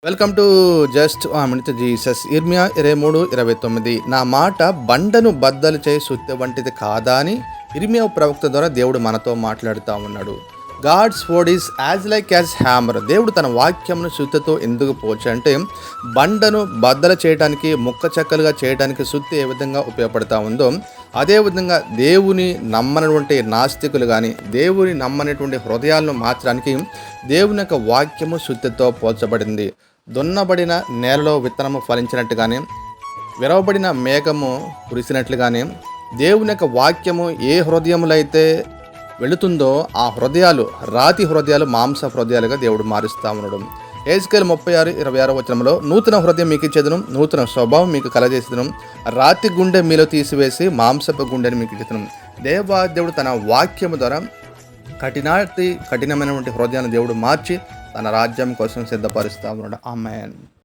Welcome to just minute Jesus. ఇర్మియా 23:29. నా మాట బండను బద్దలు చేయి సుత్తె వంటిది కాదా అని ఇర్మియా ప్రవక్త ద్వారా దేవుడు మనతో మాట్లాడుతూ ఉన్నాడు. God's word is as like as hammer. దేవుడు తన వాక్యంను సుత్తెతో ఎందుకు పోల్చాడు అంటే, బండను బద్దలు చేయడానికి, ముక్క చెక్కలుగా చేయడానికి సుత్తి ఏ విధంగా ఉపయోగపడతా ఉందో, అదేవిధంగా దేవుని నమ్మనటువంటి నాస్తికులు కానీ, దేవుని నమ్మనటువంటి హృదయాలను మార్చడానికి దేవుని యొక్క వాక్యము సుత్తెతో పోల్చబడింది. దున్నబడిన నేలలో విత్తనము ఫలించినట్టుగానే, విరవబడిన మేఘము కురిసినట్లుగానే, దేవుని యొక్క వాక్యము ఏ హృదయములో అయితే వెళుతుందో ఆ హృదయాలు, రాతి హృదయాలు మాంస హృదయాలుగా దేవుడు మారుస్తూ ఉన్నాడు. ఎహెజ్కేలు 36:26 నూతన హృదయం మీకు ఇచ్చేదను, నూతన స్వభావం మీకు కలజేసేదను, రాతి గుండె మీలో తీసివేసి మాంసపు గుండెని మీకు ఇచ్చేదను. దేవుడు తన వాక్యము ద్వారా కఠినమైనటువంటి హృదయాన్ని దేవుడు మార్చి తన రాజ్యం కోసం సిద్ధపరుస్తూ ఉన్నాడు. ఆమేన్.